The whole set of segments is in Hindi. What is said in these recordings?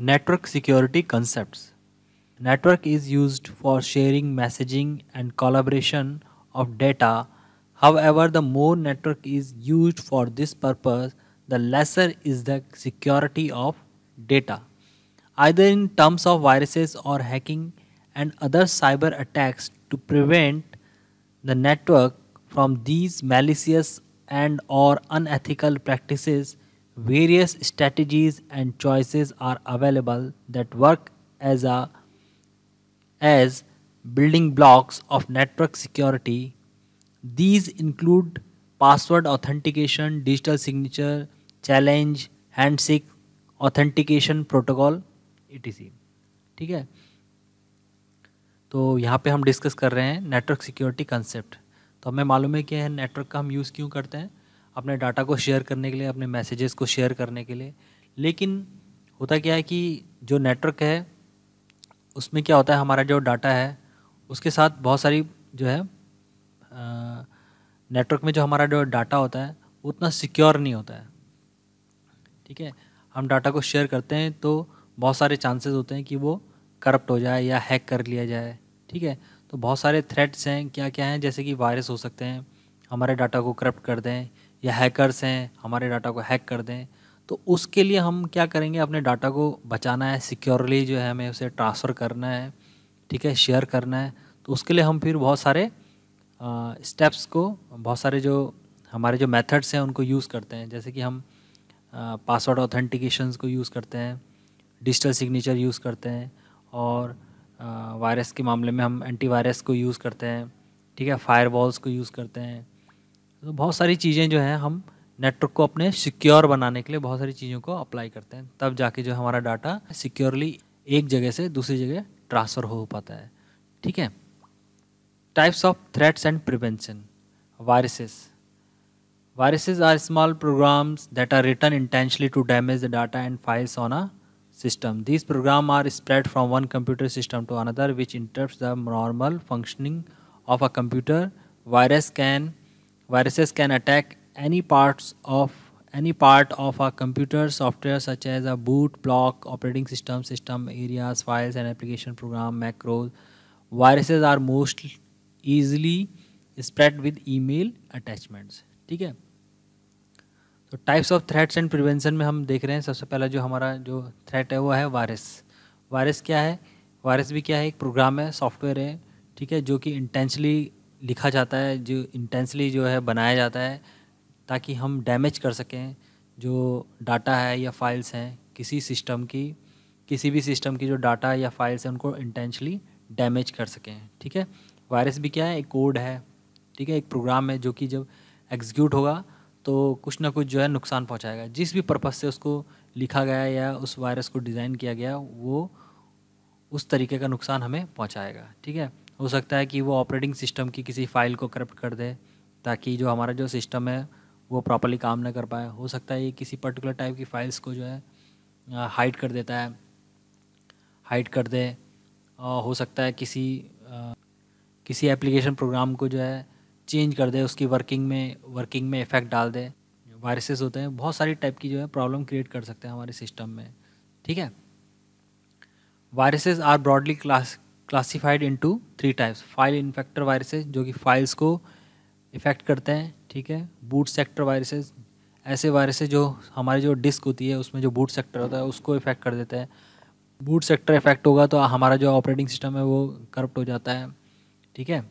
Network security concepts. Network is used for sharing, messaging, and collaboration of data. However, the more network is used for this purpose, the lesser is the security of data, either in terms of viruses or hacking and other cyber attacks. To prevent the network from these malicious and or unethical practices, various strategies and choices are available that work as building blocks of network security. These include password authentication, digital signature, challenge, handshake authentication protocol, etc. ठीक है, तो यहाँ पे हम डिस्कस कर रहे हैं नेटवर्क सिक्योरिटी कंसेप्ट। तो हमें मालूम है कि है नेटवर्क का हम यूज़ क्यों करते हैं, अपने डाटा को शेयर करने के लिए, अपने मैसेजेस को शेयर करने के लिए। लेकिन होता क्या है कि जो नेटवर्क है उसमें क्या होता है, हमारा जो डाटा है उसके साथ बहुत सारी जो है नेटवर्क में जो हमारा जो डाटा होता है वो उतना सिक्योर नहीं होता है। ठीक है, हम डाटा को शेयर करते हैं तो बहुत सारे चांसेस होते हैं कि वो करप्ट हो जाए या हैक कर लिया जाए। ठीक है, तो बहुत सारे थ्रेट्स हैं, क्या क्या हैं, जैसे कि वायरस हो सकते हैं हमारे डाटा को करप्ट कर दें, या हैकर्स हैं हमारे डाटा को हैक कर दें। तो उसके लिए हम क्या करेंगे, अपने डाटा को बचाना है, सिक्योरली जो है हमें उसे ट्रांसफ़र करना है, ठीक है, शेयर करना है। तो उसके लिए हम फिर बहुत सारे स्टेप्स को, बहुत सारे जो हमारे जो मेथड्स हैं उनको यूज़ करते हैं। जैसे कि हम पासवर्ड ऑथेंटिकेशंस को यूज़ करते हैं, डिजिटल सिग्नेचर यूज़ करते हैं, और वायरस के मामले में हम एंटीवायरस को यूज़ करते हैं। ठीक है, फायरवॉल्स को यूज़ करते हैं। तो बहुत सारी चीज़ें जो हैं हम नेटवर्क को अपने सिक्योर बनाने के लिए बहुत सारी चीज़ों को अप्लाई करते हैं, तब जाके जो हमारा डाटा सिक्योरली एक जगह से दूसरी जगह ट्रांसफ़र हो पाता है। ठीक है, types of threats and prevention. Viruses Viruses are small programs that are written intentionally to damage the data and files on a system. These programs are spread from one computer system to another, which interrupts the normal functioning of a computer. Viruses can attack any part of a computer software, such as a boot block, operating system areas, files and application program, macros. Viruses are most easily spread with email attachments. ठीक है, तो types of threats and prevention में हम देख रहे हैं, सबसे पहला जो हमारा जो थ्रेट है वो है वायरस। वायरस क्या है, वायरस भी क्या है, एक प्रोग्राम है, सॉफ्टवेयर है, ठीक है, जो कि इंटेंशनली लिखा जाता है, जो इंटेंशनली जो है बनाया जाता है ताकि हम डैमेज कर सकें जो डाटा है या फाइल्स हैं किसी सिस्टम की, किसी भी सिस्टम की जो डाटा या फाइल्स हैं उनको इंटेंशनली डैमेज कर सकें। ठीक है, वायरस भी क्या है, एक कोड है, ठीक है, एक प्रोग्राम है जो कि जब एग्जीक्यूट होगा तो कुछ ना कुछ जो है नुकसान पहुंचाएगा। जिस भी पर्पज़ से उसको लिखा गया या उस वायरस को डिज़ाइन किया गया वो उस तरीके का नुकसान हमें पहुंचाएगा। ठीक है, हो सकता है कि वो ऑपरेटिंग सिस्टम की किसी फाइल को करप्ट कर दे ताकि जो हमारा जो सिस्टम है वो प्रॉपर्ली काम ना कर पाए। हो सकता है ये किसी पर्टिकुलर टाइप की फाइल्स को जो है हाइड कर देता है, हाइड कर दे। हो सकता है किसी एप्लीकेशन प्रोग्राम को जो है चेंज कर दे, उसकी वर्किंग में इफ़ेक्ट डाल दे। वायरसेस होते हैं बहुत सारी टाइप की जो है प्रॉब्लम क्रिएट कर सकते हैं हमारे सिस्टम में। ठीक है, viruses are broadly classified into 3 types. File infector viruses जो कि फाइल्स को इफ़ेक्ट करते हैं। ठीक है, बूट सेक्टर वायरसेस, ऐसे वायरसेस जो हमारी जो डिस्क होती है उसमें जो बूट सेक्टर होता है उसको इफ़ेक्ट कर देते हैं। बूट सेक्टर इफ़ेक्ट होगा तो हमारा जो ऑपरेटिंग सिस्टम है वो करप्ट हो जाता है। ठीक है,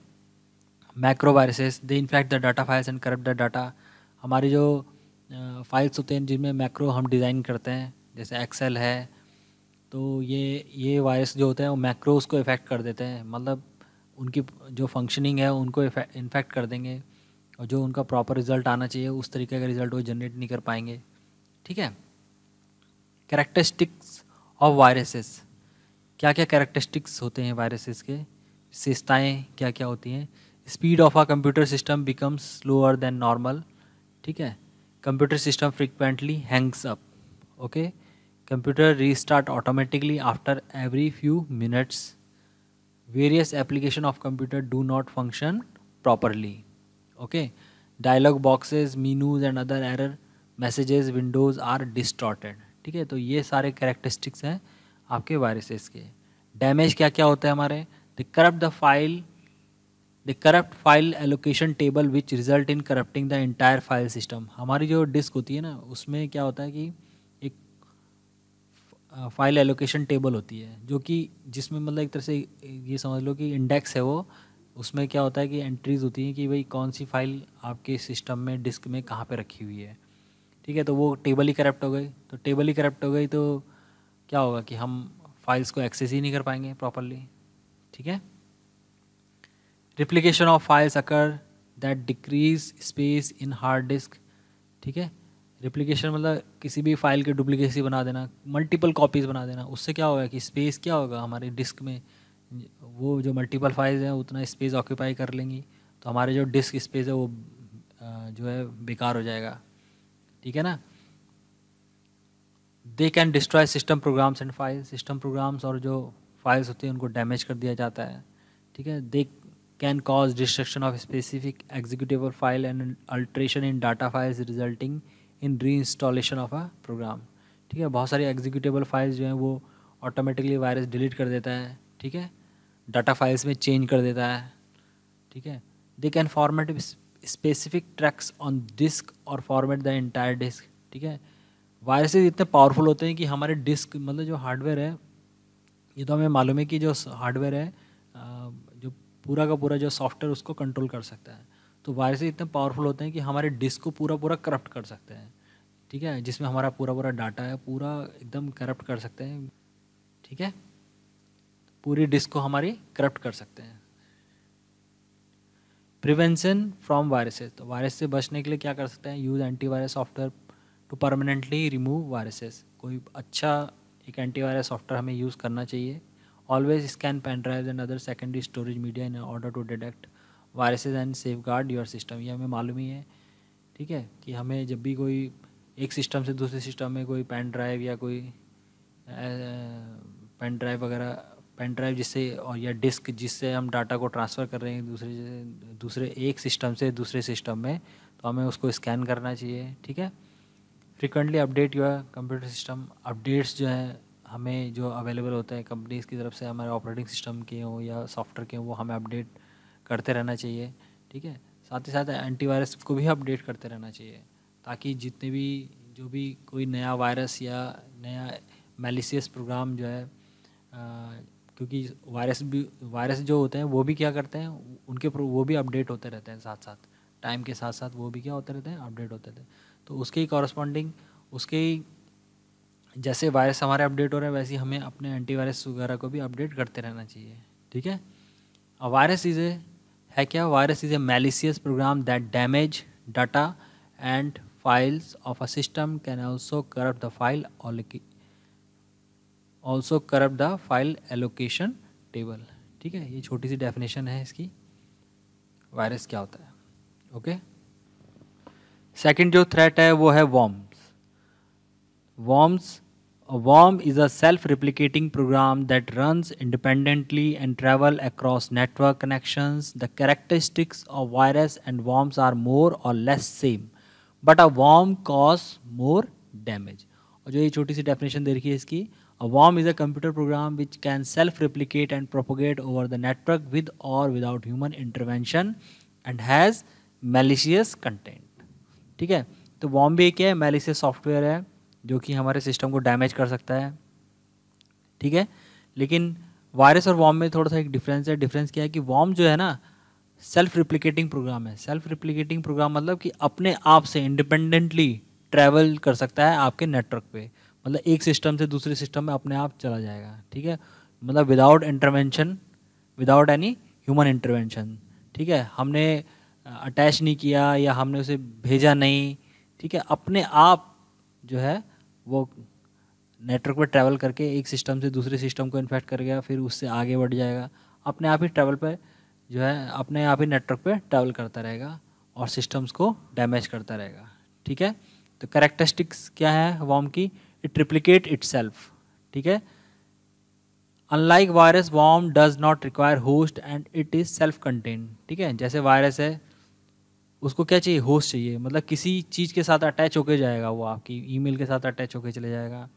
macro viruses they infect the data files and corrupt the data. हमारी जो फाइल्स होते हैं जिनमें मैक्रो हम डिज़ाइन करते हैं, जैसे एक्सेल है, तो ये वायरस जो होते हैं वो मैक्रोस को इफ़ेक्ट कर देते हैं, मतलब उनकी जो फंक्शनिंग है उनको इन्फेक्ट कर देंगे, और जो उनका प्रॉपर रिज़ल्ट आना चाहिए उस तरीके का रिज़ल्ट वो जनरेट नहीं कर पाएंगे। ठीक है, कैरेक्टरिस्टिक्स ऑफ वायरसेस, क्या क्या कैरेक्टरिस्टिक्स होते हैं वायरसेस के, विशेषताएँ क्या क्या होती हैं। Speed of a computer system becomes slower than normal. ठीक है, computer system frequently hangs up. Okay, computer restart automatically after every few minutes. Various application of computer do not function properly. Okay, dialog boxes, menus and other error messages windows are distorted. ठीक है, तो ये सारे कैरेक्टरिस्टिक्स हैं आपके वायरसेस के। डैमेज क्या क्या होता है हमारे, the corrupt file allocation table which result in corrupting the entire file system. हमारी जो डिस्क होती है ना, उसमें क्या होता है कि एक फाइल एलोकेशन टेबल होती है, जो कि जिसमें मतलब एक तरह से ये समझ लो कि इंडेक्स है वो। उसमें क्या होता है कि एंट्रीज होती हैं कि भाई कौन सी फाइल आपके सिस्टम में डिस्क में कहाँ पे रखी हुई है। ठीक है, तो वो टेबल ही करप्ट हो गई। तो टेबल ही करप्ट हो गई तो क्या होगा कि हम फाइल्स को एक्सेस ही नहीं कर पाएंगे प्रॉपरली। ठीक है। Replication of files occur that decrease space in hard disk. ठीक है, रिप्लिकेशन मतलब किसी भी फाइल की डुप्लीकेसी बना देना, मल्टीपल कॉपीज़ बना देना। उससे क्या होगा कि स्पेस क्या होगा हमारे डिस्क में, वो जो मल्टीपल फाइल्स हैं उतना स्पेस ऑक्यूपाई कर लेंगी, तो हमारे जो डिस्क स्पेस है वो जो है बेकार हो जाएगा। ठीक है ना। They can destroy system programs and file. System programs और जो फाइल्स होती हैं उनको डैमेज कर दिया जाता है। ठीक है। They can cause destruction of specific executable file and alteration in data files resulting in री इंस्टॉलेशन ऑफ अ प्रोग्राम। ठीक है, बहुत सारी एग्जीक्यूटेबल फाइल्स जो हैं वो ऑटोमेटिकली वायरस डिलीट कर देता है। ठीक है, डाटा फाइल्स में चेंज कर देता है। ठीक है। They can format specific tracks on disk और फॉर्मेट द इंटायर डिस्क। ठीक है, वायरसेस इतने पावरफुल होते हैं कि हमारे डिस्क मतलब जो हार्डवेयर है, ये तो हमें मालूम है कि जो हार्डवेयर है जो पूरा का पूरा जो सॉफ्टवेयर उसको कंट्रोल कर सकता है। तो वायरसेस इतने पावरफुल होते हैं कि हमारे डिस्क को पूरा पूरा करप्ट कर सकते हैं। ठीक है, जिसमें हमारा पूरा पूरा डाटा है पूरा एकदम करप्ट कर सकते हैं। ठीक है, पूरी डिस्क को हमारी करप्ट कर सकते हैं। Prevention from viruses. तो वायरस से बचने के लिए क्या कर सकते हैं, use antivirus software to permanently remove viruses. कोई अच्छा एक एंटीवायरस सॉफ्टवेयर हमें यूज़ करना चाहिए। Always scan pen drive and other secondary storage media in order to detect viruses and safeguard your system. ये हमें मालूम ही है। ठीक है, कि हमें जब भी कोई एक सिस्टम से दूसरे सिस्टम में कोई पेन ड्राइव या कोई पेन ड्राइव वगैरह, पेन ड्राइव जिससे और या डिस्क जिससे हम डाटा को ट्रांसफ़र कर रहे हैं दूसरे एक सिस्टम से दूसरे सिस्टम में, तो हमें उसको स्कैन करना चाहिए। ठीक है। Frequently update your computer system. Updates जो हैं हमें जो अवेलेबल होते हैं कंपनीज़ की तरफ से, हमारे ऑपरेटिंग सिस्टम के हों या सॉफ्टवेयर के हों, वो हमें अपडेट करते रहना चाहिए। ठीक है, साथ ही साथ एंटीवायरस को भी अपडेट करते रहना चाहिए, ताकि जितने भी जो भी कोई नया वायरस या नया मैलिशियस प्रोग्राम जो है क्योंकि वायरस जो होते हैं वो भी क्या करते हैं, वो भी अपडेट होते रहते हैं साथ साथ, टाइम के साथ साथ वो भी क्या होते रहते हैं, अपडेट होते रहते हैं। तो उसके ही कॉरस्पॉन्डिंग उसके ही जैसे वायरस हमारे अपडेट हो रहे हैं वैसे ही हमें अपने एंटीवायरस वगैरह को भी अपडेट करते रहना चाहिए। ठीक है। वायरस है क्या, virus is a malicious program that damage data and files of a system, can also corrupt the file allocation table. ठीक है, ये छोटी सी डेफिनेशन है इसकी, वायरस क्या होता है। ओके। सेकंड जो थ्रेट है वो है worms. A worm is a self-replicating program that runs independently and travel across network connections. The characteristics of virus and worms are more or less same, but a worm cause more damage. और जो ये छोटी सी definition दे रखी है इसकी, a worm is a computer program which can self-replicate and propagate over the network with or without human intervention and has malicious content. ठीक है, तो worm भी एक है malicious software है जो कि हमारे सिस्टम को डैमेज कर सकता है। ठीक है, लेकिन वायरस और वॉर्म में थोड़ा सा एक डिफरेंस है। डिफरेंस क्या है कि वॉर्म जो है ना सेल्फ रिप्लिकेटिंग प्रोग्राम है। सेल्फ रिप्लिकेटिंग प्रोग्राम मतलब कि अपने आप से इंडिपेंडेंटली ट्रैवल कर सकता है आपके नेटवर्क पे, मतलब एक सिस्टम से दूसरे सिस्टम में अपने आप चला जाएगा। ठीक है, मतलब without intervention, without any human intervention. ठीक है, हमने अटैच नहीं किया या हमने उसे भेजा नहीं। ठीक है, अपने आप जो है वो नेटवर्क पर ट्रैवल करके एक सिस्टम से दूसरे सिस्टम को इन्फेक्ट कर गया, फिर उससे आगे बढ़ जाएगा, अपने आप ही ट्रैवल पे जो है अपने आप ही नेटवर्क पे ट्रैवल करता रहेगा और सिस्टम्स को डैमेज करता रहेगा। ठीक है, तो कैरेक्टरिस्टिक्स क्या है वॉर्म की, इट रिप्लिकेट इटसेल्फ। ठीक है, unlike virus worm does not require host and it is self contained. ठीक है, जैसे वायरस है उसको क्या चाहिए, होस्ट चाहिए, मतलब किसी चीज़ के साथ अटैच होके जाएगा, वो आपकी ईमेल के साथ अटैच होके चले जाएगा,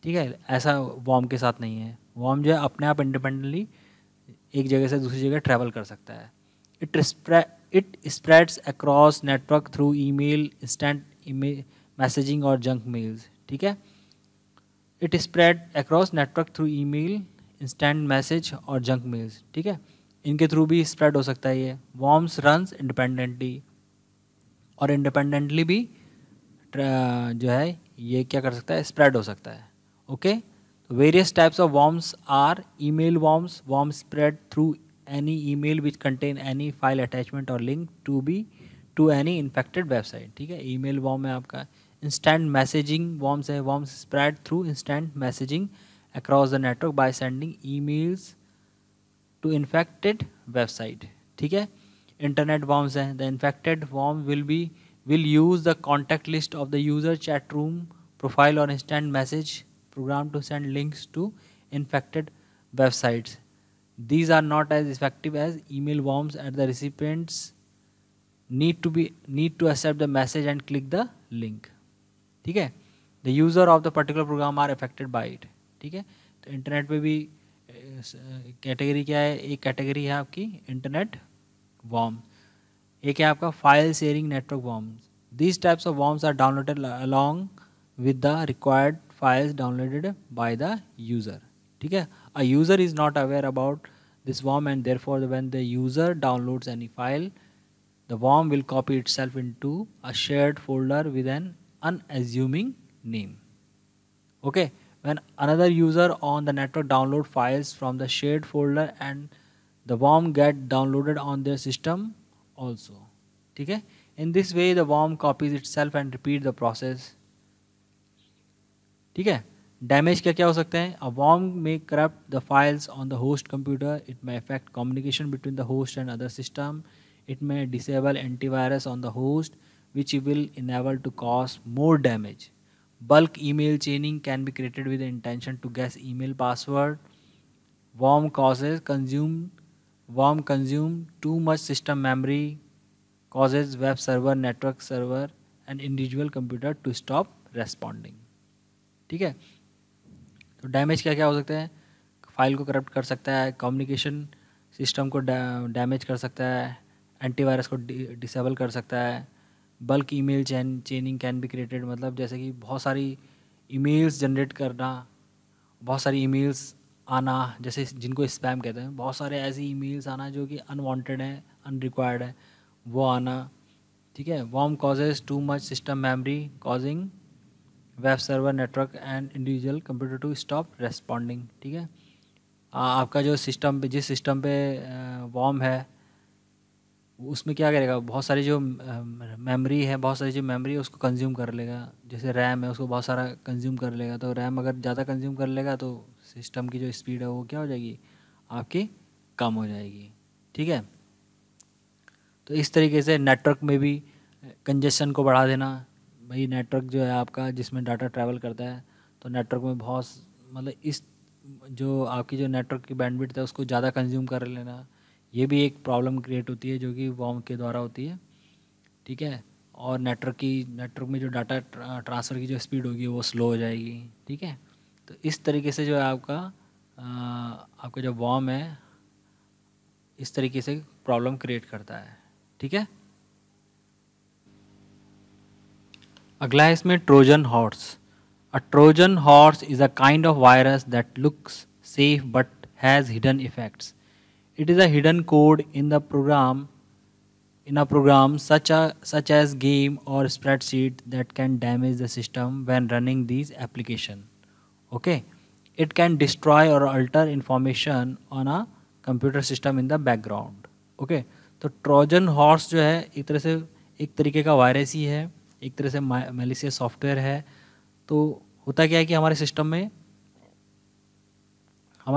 ठीक है, ऐसा वॉर्म के साथ नहीं है। वॉर्म जो है अपने आप इंडिपेंडेंटली एक जगह से दूसरी जगह ट्रैवल कर सकता है। It spreads across network through email, instant email messaging और जंक मेल्स। ठीक है, it spread across network through email, instant message और जंक मेल्स। ठीक है, इनके थ्रू भी स्प्रेड हो सकता है ये। वॉर्म्स रन्स इंडिपेंडेंटली, और इंडिपेंडेंटली भी जो है ये क्या कर सकता है, स्प्रेड हो सकता है। ओके, तो various types of worms are email worms, worm spread through any email which contain any file attachment और link to any infected website. ठीक है, ईमेल वॉर्म है आपका। इंस्टेंट मैसेजिंग वॉर्म्स है, worms spread through instant messaging across the network by sending emails to infected website. ठीक है, इंटरनेट वॉर्म्स हैं। The infected worm will use the contact list of the user chat room profile or instant message program to send links to infected websites. These are not as effective as email worms, as the recipients need to accept the message and click the link. ठीक है, the user of the particular program are affected by it. ठीक है, तो इंटरनेट पे भी कैटेगरी क्या है, एक कैटेगरी है आपकी इंटरनेट वॉर्म, एक है आपका file sharing network worms. These types of worms are downloaded along with the required files downloaded by the user. ठीक है, a user is not aware about this worm and therefore when the user downloads any file the worm will copy itself into a shared folder with an unassuming name. Okay, when another user on the network download files from the shared folder and the worm get downloaded on their system also. ठीक है, in this way the worm copies itself and repeat the process. ठीक है, डैमेज क्या क्या हो सकते हैं, अ worm may corrupt the files on the host computer, it may affect communication between the host and other system, it may disable antivirus on the host which will enable to cause more damage. Bulk email chaining can be created with the intention to guess email password. Worm consume too much system memory, causes web server, network server and individual computer to stop responding. ठीक है, तो डैमेज क्या क्या हो सकते हैं, फाइल को करप्ट कर सकता है, कम्युनिकेशन सिस्टम को डैमेज कर सकता है, एंटीवायरस को डिसेबल कर सकता है। Bulk email चेनिंग can be created, मतलब जैसे कि बहुत सारी ईमेल्स जनरेट करना, बहुत सारी ईमेल्स आना, जैसे जिनको स्पैम कहते हैं, बहुत सारे ऐसी ईमेल्स आना जो कि अनवांटेड है, अनरिक्वायर्ड है, वो आना। ठीक है, worm causes too much system memory causing web server, network and individual computer to stop responding. ठीक है, आपका जो सिस्टम पे, जिस सिस्टम पे वॉर्म है उसमें क्या करेगा, बहुत सारी जो मेमोरी है, बहुत सारी जो मेमोरी है उसको कंज्यूम कर लेगा। जैसे रैम है, उसको बहुत सारा कंज्यूम कर लेगा, तो रैम अगर ज़्यादा कंज्यूम कर लेगा तो सिस्टम की जो स्पीड है वो क्या हो जाएगी, आपकी कम हो जाएगी। ठीक है, तो इस तरीके से नेटवर्क में भी कंजेशन को बढ़ा देना। भाई नेटवर्क जो है आपका, जिसमें डाटा ट्रैवल करता है, तो नेटवर्क में बहुत मतलब इस जो आपकी जो नेटवर्क की बैंडविड्थ है उसको ज़्यादा कंज्यूम कर लेना, ये भी एक प्रॉब्लम क्रिएट होती है जो कि वॉर्म के द्वारा होती है। ठीक है, और नेटवर्क में जो डाटा ट्रांसफ़र की जो स्पीड होगी वो स्लो हो जाएगी। ठीक है, तो इस तरीके से जो है आपका जो वॉर्म है इस तरीके से प्रॉब्लम क्रिएट करता है। ठीक है, अगला है इसमें Trojan horse. A Trojan horse is a kind of virus that looks safe but has hidden effects. It is a hidden code in a program such as game or spreadsheet that can damage the system when running these application. Okay, it can destroy or alter information on a computer system in the background. Okay, तो ट्रोजन हॉर्स जो है एक तरीके का वायरस ही है, एक तरह से मैलिशियस सॉफ्टवेयर है। तो होता क्या है कि हमारे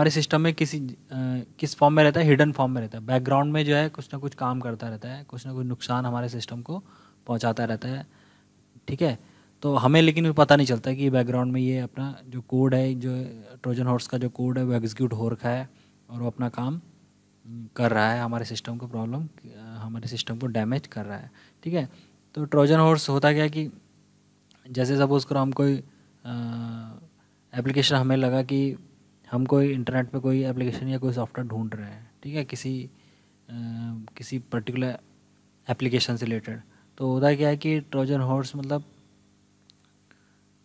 सिस्टम में किस फॉर्म में रहता है, हिडन फॉर्म में रहता है, बैकग्राउंड में जो है कुछ ना कुछ काम करता रहता है, कुछ ना कुछ नुकसान हमारे सिस्टम को पहुंचाता रहता है। ठीक है, तो हमें लेकिन पता नहीं चलता कि बैकग्राउंड में ये अपना जो कोड है, जो ट्रोजन हॉर्स का जो कोड है वो एग्जीक्यूट हो रखा है और वो अपना काम कर रहा है, हमारे सिस्टम को डैमेज कर रहा है। ठीक है, तो ट्रोजन हॉर्स होता क्या है कि जैसे सपोज़ करो हम कोई एप्लीकेशन हमें लगा कि हम कोई इंटरनेट पे कोई एप्लीकेशन या कोई सॉफ्टवेयर ढूंढ रहे हैं, ठीक है, किसी पर्टिकुलर एप्लीकेशन से रिलेटेड। तो होता क्या है कि ट्रोजन हॉर्स मतलब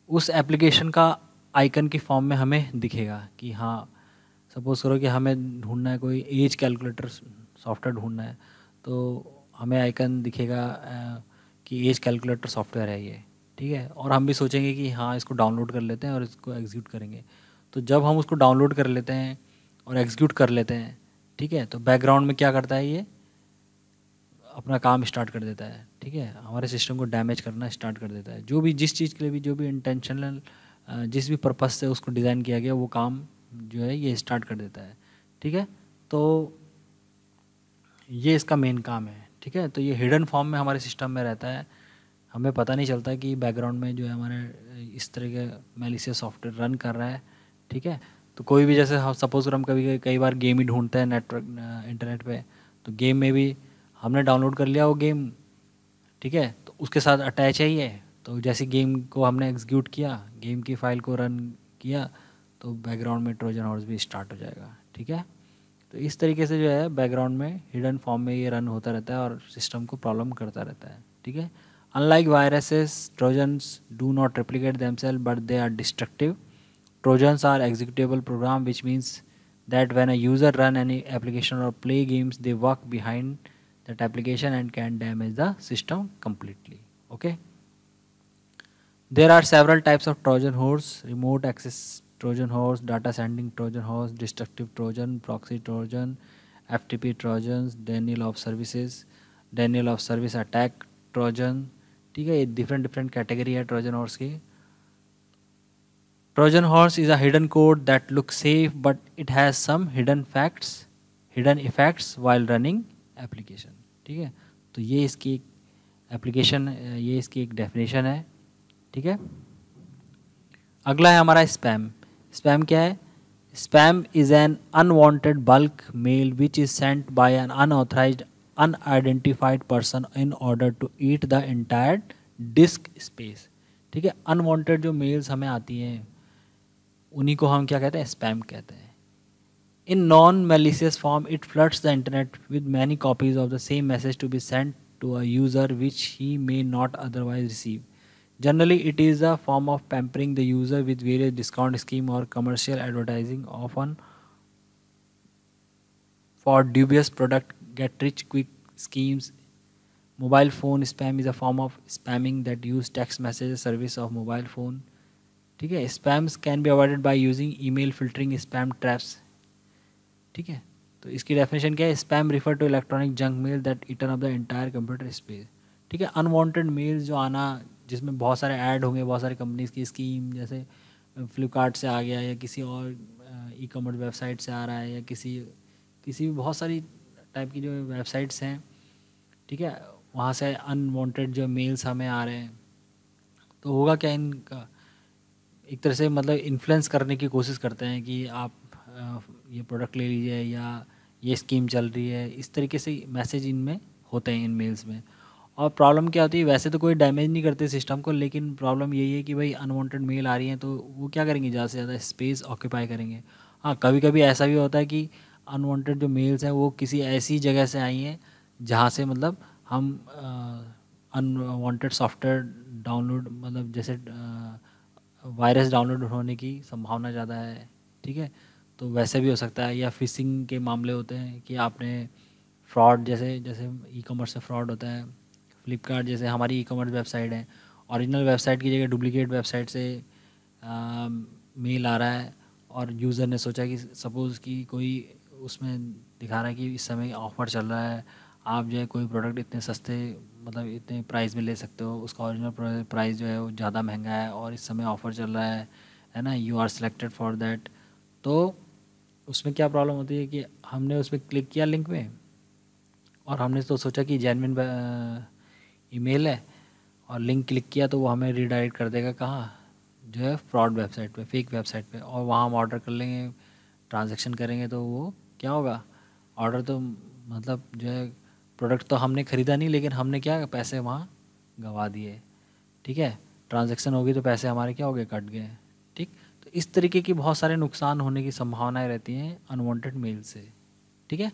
उस एप्लीकेशन का आइकन की फॉर्म में हमें दिखेगा कि हाँ, सपोज़ करो कि हमें ढूंढना है कोई एज कैलकुलेटर सॉफ्टवेयर ढूंढना है, तो हमें आइकन दिखेगा कि एज कैलकुलेटर सॉफ्टवेयर है ये, ठीक है, और हम भी सोचेंगे कि हाँ इसको डाउनलोड कर लेते हैं और इसको एग्जीक्यूट करेंगे। तो जब हम उसको डाउनलोड कर लेते हैं और एग्जीक्यूट कर लेते हैं, ठीक है, तो बैकग्राउंड में क्या करता है ये अपना काम स्टार्ट कर देता है, ठीक है, हमारे सिस्टम को डैमेज करना स्टार्ट कर देता है। जो भी जिस चीज़ के लिए भी जो भी इंटेंशनल जिस भी पर्पस से उसको डिज़ाइन किया गया वो काम जो है ये स्टार्ट कर देता है, ठीक है। तो ये इसका मेन काम है, ठीक है। तो ये हिडन फॉर्म में हमारे सिस्टम में रहता है, हमें पता नहीं चलता कि बैकग्राउंड में जो है हमारे इस तरह के मैलिशियस सॉफ्टवेयर रन कर रहा है, ठीक है। तो कोई भी जैसे हम सपोज हम कभी कई बार गेम ही ढूंढते हैं नेटवर्क इंटरनेट पे, तो गेम में भी हमने डाउनलोड कर लिया वो गेम, ठीक है, तो उसके साथ अटैच है ये। तो जैसे गेम को हमने एग्जीक्यूट किया, गेम की फाइल को रन किया, तो बैकग्राउंड में ट्रोजन हॉर्स भी स्टार्ट हो जाएगा, ठीक है। तो इस तरीके से जो है बैकग्राउंड में हिडन फॉर्म में ये रन होता रहता है और सिस्टम को प्रॉब्लम करता रहता है, ठीक है। Unlike viruses, Trojans do not replicate themselves but they are destructive. Trojans are executable program, which means that when a user run any application or play games, they work behind that application and can damage the system completely. Okay. There are several types of Trojan horse: remote access Trojan horse, data sending Trojan horse, destructive Trojan, proxy Trojan, FTP Trojans, denial of service attack Trojan, ठीक है। ये डिफरेंट कैटेगरी है ट्रोजन हॉर्स की। Trojan horse is a hidden code that looks safe, but it has some hidden effects while running application, ठीक है। तो ये इसकी एक एप्लीकेशन, ये इसकी एक डेफिनेशन है, ठीक है। अगला है हमारा स्पैम। स्पैम क्या है? Spam is an unwanted bulk mail which is sent by an unauthorized unidentified person in order to eat the entire disk space, ठीक है। अनवांटेड जो मेल्स हमें आती हैं उन्हीं को हम क्या कहते हैं? स्पैम कहते हैं। In non malicious form, it floods the internet with many copies of the same message to be sent to a user which he may not otherwise receive. Generally, it is a form of pampering the user with various discount scheme or commercial advertising, often for dubious product get-rich-quick schemes. Mobile phone spam is a form of spamming that use text message service of mobile phone. ठीक है। Spams can be avoided by using email filtering spam traps, ठीक है। तो इसकी डेफिनेशन क्या है? Spam refer to electronic junk mail that eaten up the entire computer space, ठीक है। अनवांटेड मेल्स जो आना, जिसमें बहुत सारे ऐड होंगे, बहुत सारी कंपनीज की स्कीम, जैसे फ्लिपकार्ट से आ गया या किसी और ई कॉमर्स वेबसाइट से आ रहा है, या किसी किसी भी बहुत सारी टाइप की जो वेबसाइट्स हैं, ठीक है, वहाँ से अनवांटेड जो मेल्स हमें आ रहे हैं। तो होगा क्या, इनका एक तरह से मतलब इन्फ्लुएंस करने की कोशिश करते हैं कि आप ये प्रोडक्ट ले लीजिए या ये स्कीम चल रही है, इस तरीके से मैसेज इनमें होते हैं इन मेल्स में। और प्रॉब्लम क्या होती है? वैसे तो कोई डैमेज नहीं करते सिस्टम को, लेकिन प्रॉब्लम यही है कि भाई अनवांटेड मेल आ रही हैं तो वो क्या करेंगे? ज़्यादा से ज़्यादा स्पेस ऑक्यूपाई करेंगे। हाँ, कभी कभी ऐसा भी होता है कि अनवांटेड जो मेल्स हैं वो किसी ऐसी जगह से आई हैं जहाँ से मतलब हम अनवांटेड सॉफ्टवेयर डाउनलोड, मतलब जैसे वायरस डाउनलोड होने की संभावना ज़्यादा है, ठीक है। तो वैसे भी हो सकता है, या फिशिंग के मामले होते हैं कि आपने फ्रॉड, जैसे जैसे ई कॉमर्स से फ्रॉड होता है। फ्लिपकार्ट जैसे हमारी ई कॉमर्स वेबसाइट है, ओरिजिनल वेबसाइट की जगह डुप्लीकेट वेबसाइट से मेल आ रहा है, और यूज़र ने सोचा कि सपोज़ कि कोई उसमें दिखा रहा है कि इस समय ऑफ़र चल रहा है, आप जो है कोई प्रोडक्ट इतने सस्ते, मतलब इतने प्राइस में ले सकते हो, उसका ओरिजिनल प्राइस जो है वो ज़्यादा महंगा है और इस समय ऑफ़र चल रहा है ना, you are selected for that. तो उसमें क्या प्रॉब्लम होती है कि हमने उसमें क्लिक किया लिंक में, और हमने तो सोचा कि जेन्युइन ईमेल है, और लिंक क्लिक किया तो वो हमें रीडायरेक्ट कर देगा कहाँ? जो है फ्रॉड वेबसाइट पे, फेक वेबसाइट पे, और वहाँ हम ऑर्डर कर लेंगे, ट्रांजैक्शन करेंगे, तो वो क्या होगा? ऑर्डर तो मतलब जो है प्रोडक्ट तो हमने ख़रीदा नहीं, लेकिन हमने क्या पैसे वहाँ गंवा दिए, ठीक है। ट्रांजैक्शन होगी तो पैसे हमारे क्या हो गए? कट गए, ठीक। तो तो इस तरीके की बहुत सारे नुकसान होने की संभावनाएं रहती हैं अनवांटेड मेल से। ठीक है।